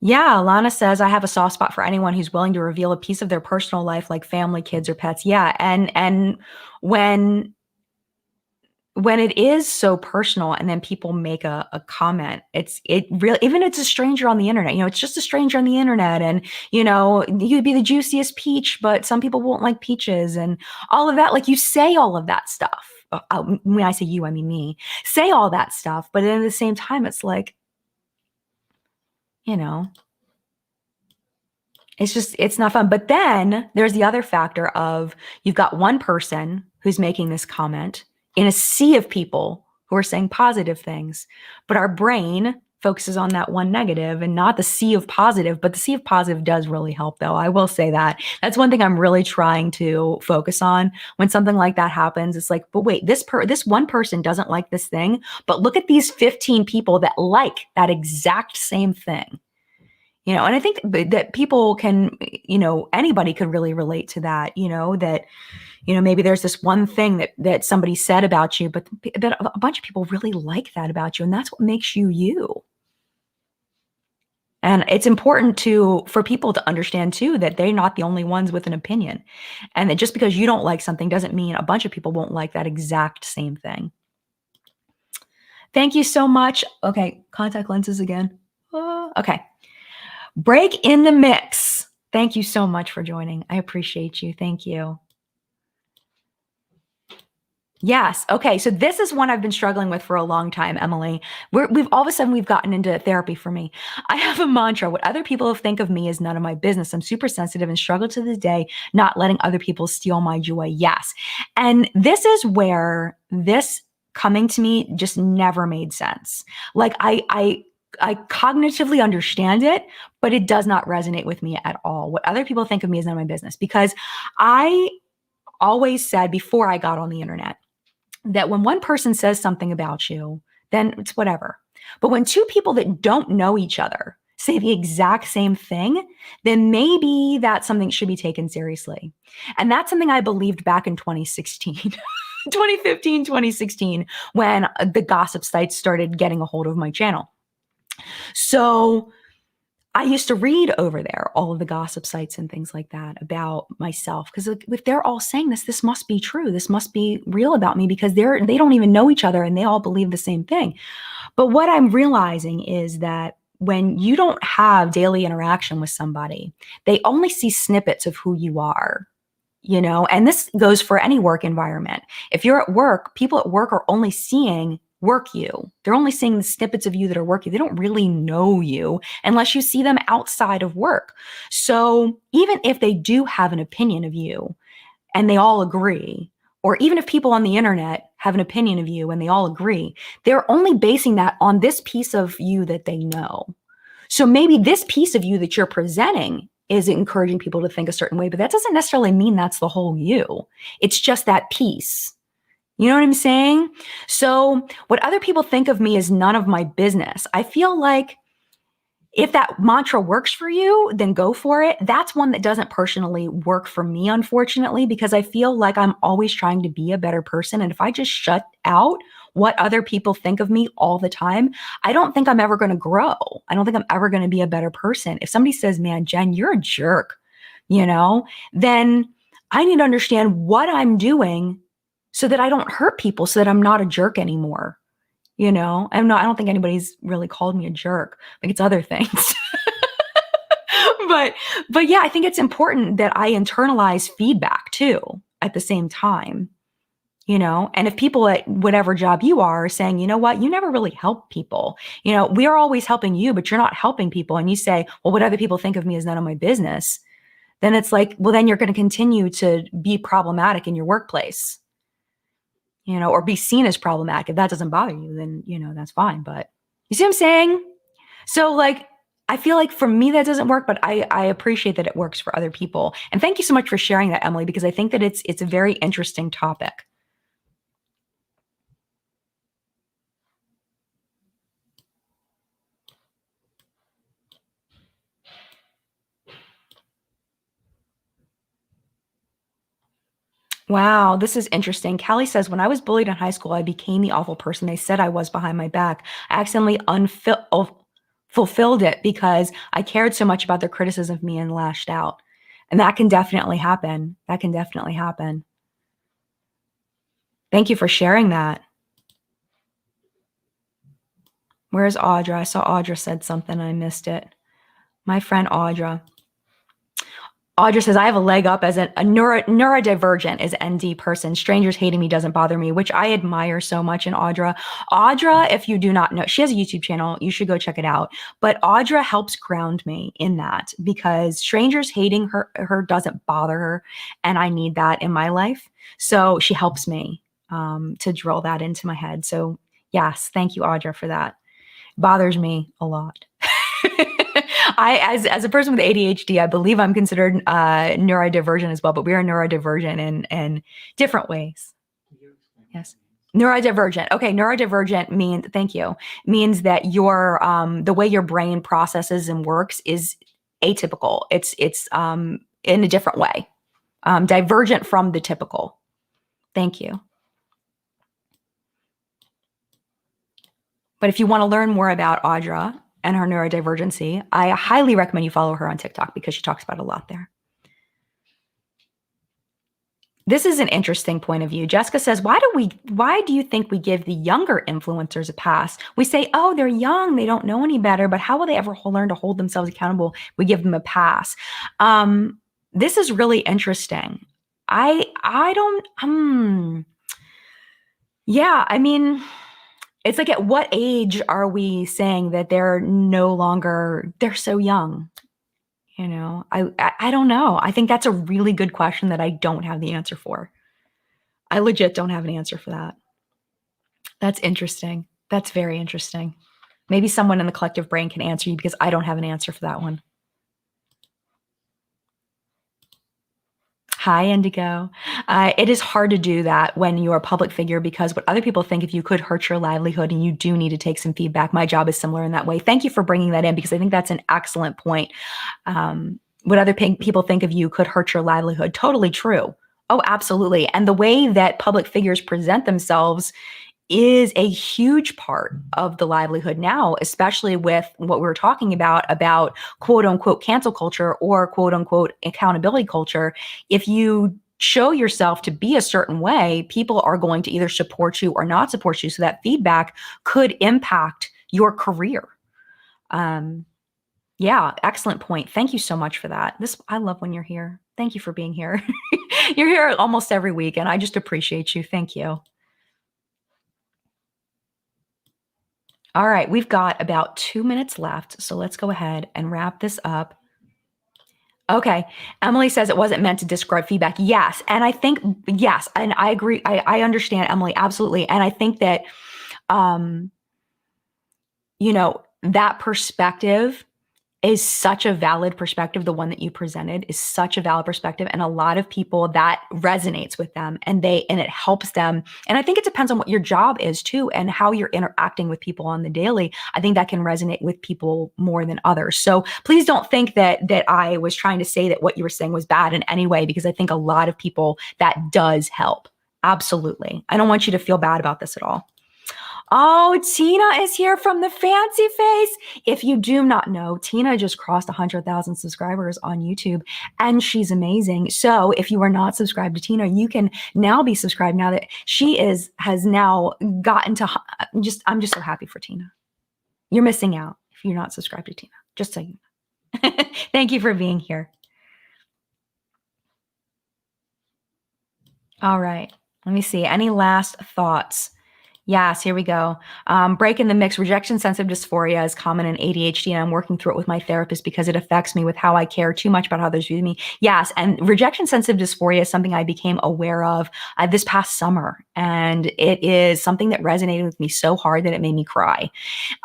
Yeah, Lana says, I have a soft spot for anyone who's willing to reveal a piece of their personal life, like family, kids, or pets. Yeah, and when it is so personal and then people make a comment, it really, even if it's a stranger on the internet, it's just a stranger on the internet, and you could be the juiciest peach, but some people won't like peaches and all of that. Like, you say all of that stuff. When I say you, I mean me. Say all that stuff, but then at the same time, it's like, it's not fun. But then there's the other factor of, you've got one person who's making this comment in a sea of people who are saying positive things, but our brain focuses on that one negative and not the sea of positive. But the sea of positive does really help, though. I will say that. That's one thing I'm really trying to focus on when something like that happens. It's like, but wait, this one person doesn't like this thing, but look at these 15 people that like that exact same thing. And I think that people can, anybody could really relate to that, that, maybe there's this one thing that somebody said about you, but a bunch of people really like that about you. And that's what makes you you. And it's important for people to understand too, that they're not the only ones with an opinion. And that just because you don't like something doesn't mean a bunch of people won't like that exact same thing. Thank you so much. Okay. Contact lenses again. Okay. Break in the mix. Thank you so much for joining. I appreciate you. Thank you. Yes. Okay. So this is one I've been struggling with for a long time, Emily. We've all of a sudden we've gotten into therapy for me. I have a mantra. What other people think of me is none of my business. I'm super sensitive and struggle to this day, not letting other people steal my joy. Yes. And this is where this coming to me just never made sense. Like I cognitively understand it, but it does not resonate with me at all. What other people think of me is none of my business, because I always said before I got on the internet that when one person says something about you, then it's whatever. But when two people that don't know each other say the exact same thing, then maybe that's something that should be taken seriously. And that's something I believed back in 2016. 2015, 2016, when the gossip sites started getting a hold of my channel. So I used to read over there all of the gossip sites and things like that about myself, because if they're all saying this must be true. This must be real about me, because they don't even know each other and they all believe the same thing. But what I'm realizing is that when you don't have daily interaction with somebody, they only see snippets of who you are. And this goes for any work environment. If you're at work, people at work are only seeing work you. They're only seeing the snippets of you that are work you. They don't really know you unless you see them outside of work. So even if they do have an opinion of you and they all agree, or even if people on the internet have an opinion of you and they all agree, they're only basing that on this piece of you that they know. So maybe this piece of you that you're presenting is encouraging people to think a certain way, but that doesn't necessarily mean that's the whole you. It's just that piece. You know what I'm saying? So what other people think of me is none of my business. I feel like if that mantra works for you, then go for it. That's one that doesn't personally work for me, unfortunately, because I feel like I'm always trying to be a better person. And if I just shut out what other people think of me all the time, I don't think I'm ever going to grow. I don't think I'm ever going to be a better person. If somebody says, man, Jen, you're a jerk, then I need to understand what I'm doing so that I don't hurt people, so that I'm not a jerk anymore. I don't think anybody's really called me a jerk. Like, it's other things. but yeah, I think it's important that I internalize feedback too at the same time. And if people at whatever job you are saying, you know what, you never really help people. We are always helping you, but you're not helping people. And you say, well, what other people think of me is none of my business. then it's like, well, then you're going to continue to be problematic in your workplace, or be seen as problematic. If that doesn't bother you, then, that's fine. But you see what I'm saying? So like, I feel like for me that doesn't work, but I appreciate that it works for other people. And thank you so much for sharing that, Emily, because I think that it's a very interesting topic. Wow, this is interesting. Callie says, when I was bullied in high school, I became the awful person they said I was behind my back. I accidentally fulfilled it because I cared so much about their criticism of me and lashed out. And that can definitely happen. That can definitely happen. Thank you for sharing that. Where's Audra? I saw Audra said something and I missed it. My friend Audra. Audra says, I have a leg up as a neurodivergent as ND person. Strangers hating me doesn't bother me, which I admire so much in Audra. Audra, if you do not know, she has a YouTube channel. You should go check it out. But Audra helps ground me in that because strangers hating her doesn't bother her. And I need that in my life. So she helps me to drill that into my head. So yes, thank you, Audra, for that. Bothers me a lot. As a person with ADHD, I believe I'm considered neurodivergent as well, but we are neurodivergent in different ways. Yes. Neurodivergent. Okay. Neurodivergent means that your, the way your brain processes and works is atypical. It's in a different way, divergent from the typical. Thank you. But if you want to learn more about Audra and her neurodivergency, I highly recommend you follow her on TikTok because she talks about it a lot there. This is an interesting point of view. Jessica says, why do you think we give the younger influencers a pass? We say, oh, they're young, they don't know any better, but how will they ever learn to hold themselves accountable? We give them a pass. This is really interesting. Yeah, I mean, it's like, at what age are we saying that they're so young? I don't know. I think that's a really good question that I don't have the answer for. I legit don't have an answer for that. That's interesting. That's very interesting. Maybe someone in the collective brain can answer you because I don't have an answer for that one. Hi, Indigo. It is hard to do that when you're a public figure because what other people think of you could hurt your livelihood, and you do need to take some feedback. My job is similar in that way. Thank you for bringing that in because I think that's an excellent point. What other people think of you could hurt your livelihood. Totally true. Oh, absolutely. And the way that public figures present themselves is a huge part of the livelihood now, especially with what we were talking about quote unquote cancel culture or quote unquote accountability culture. If you show yourself to be a certain way, people are going to either support you or not support you. So that feedback could impact your career. Yeah, excellent point. Thank you so much for that. I love when you're here. Thank you for being here. You're here almost every week, and I just appreciate you. Thank you. All right, we've got about 2 minutes left, so let's go ahead and wrap this up. Okay, Emily says it wasn't meant to describe feedback. Yes, and I think, yes, and I agree. I understand, Emily, absolutely. And I think that, that perspective is such a valid perspective. The one that you presented is such a valid perspective. And a lot of people, that resonates with them and it helps them. And I think it depends on what your job is too, and how you're interacting with people on the daily. I think that can resonate with people more than others. So please don't think that I was trying to say that what you were saying was bad in any way, because I think a lot of people that does help. Absolutely. I don't want you to feel bad about this at all. Oh, Tina is here from the Fancy Face. If you do not know, Tina just crossed 100,000 subscribers on YouTube, and she's amazing. So if you are not subscribed to Tina, you can now be subscribed now that she has now gotten to I'm just so happy for Tina. You're missing out if you're not subscribed to Tina, just so you know. Thank you for being here. All right. Let me see. Any last thoughts Yes, here we go. Break in the mix. Rejection sensitive dysphoria is common in ADHD, and I'm working through it with my therapist because it affects me with how I care too much about how others view me. Yes, and rejection sensitive dysphoria is something I became aware of this past summer, and it is something that resonated with me so hard that it made me cry.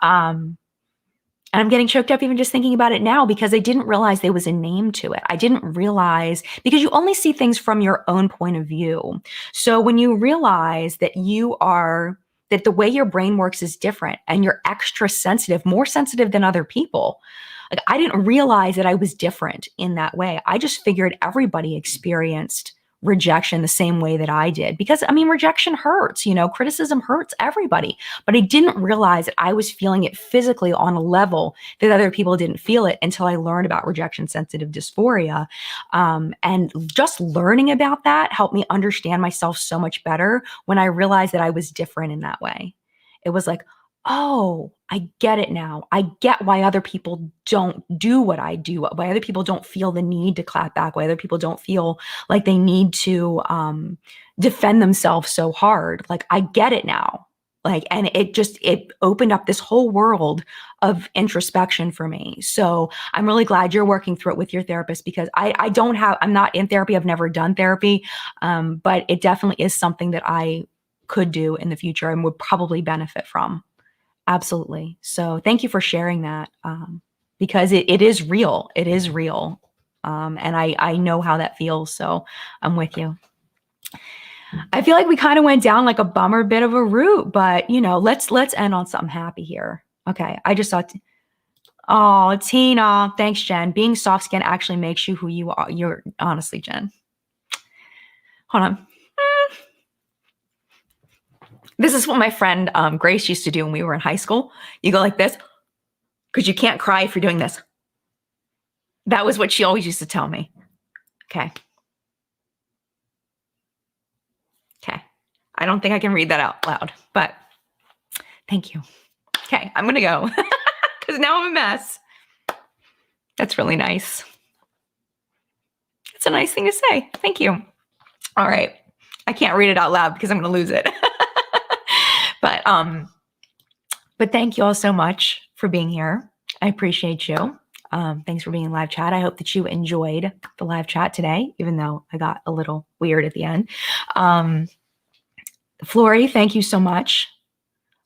Um, and I'm getting choked up even just thinking about it now because I didn't realize there was a name to it. I didn't realize because you only see things from your own point of view. So when you realize that that the way your brain works is different and you're extra sensitive, more sensitive than other people. Like I didn't realize that I was different in that way. I just figured everybody experienced rejection the same way that I did because I mean rejection hurts, criticism hurts everybody, but I didn't realize that I was feeling it physically on a level that other people didn't feel it until I learned about rejection sensitive dysphoria. And just learning about that helped me understand myself so much better when I realized that I was different in that way. It was like, oh, I get it now. I get why other people don't do what I do, why other people don't feel the need to clap back, why other people don't feel like they need to defend themselves so hard. Like, I get it now. Like, and it opened up this whole world of introspection for me. So I'm really glad you're working through it with your therapist because I'm not in therapy. I've never done therapy. But it definitely is something that I could do in the future and would probably benefit from. Absolutely. So thank you for sharing that because it is real. It is real. And I know how that feels. So I'm with you. I feel like we kind of went down like a bummer bit of a route, but let's end on something happy here. Okay. I just thought, oh, Tina, thanks, Jen. Being soft skinned actually makes you who you are. You're honestly, Jen. Hold on. This is what my friend Grace used to do when we were in high school. You go like this because you can't cry if you're doing this. That was what she always used to tell me. Okay. Okay. I don't think I can read that out loud, but thank you. Okay. I'm going to go because now I'm a mess. That's really nice. It's a nice thing to say. Thank you. All right. I can't read it out loud because I'm going to lose it. But thank you all so much for being here. I appreciate you. Thanks for being in live chat. I hope that you enjoyed the live chat today, even though I got a little weird at the end. Flory, thank you so much.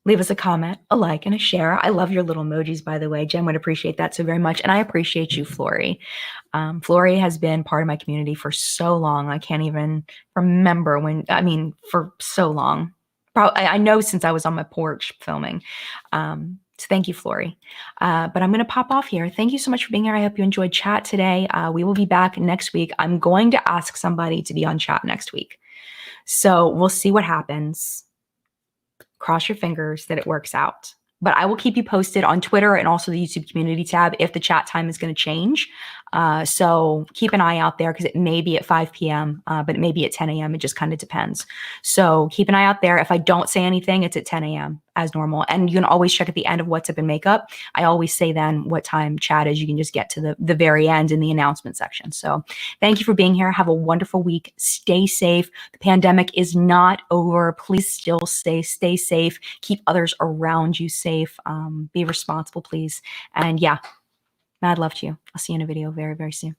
Leave us a comment, a like, and a share. I love your little emojis, by the way. Jen would appreciate that so very much. And I appreciate you, Flory. Flory has been part of my community for so long. I can't even remember for so long. I know since I was on my porch filming. So thank you, Flory. But I'm going to pop off here. Thank you so much for being here. I hope you enjoyed chat today. We will be back next week. I'm going to ask somebody to be on chat next week. So we'll see what happens. Cross your fingers that it works out. But I will keep you posted on Twitter and also the YouTube community tab if the chat time is going to change. So keep an eye out there because it may be at 5 p.m., but it may be at 10 a.m. It just kind of depends. So keep an eye out there. If I don't say anything, it's at 10 a.m. as normal. And you can always check at the end of WhatsApp and Makeup. I always say then what time chat is. You can just get to the very end in the announcement section. So thank you for being here. Have a wonderful week. Stay safe. The pandemic is not over. Please still stay safe. Keep others around you safe. Be responsible, please. And yeah, mad love to you. I'll see you in a video very, very soon.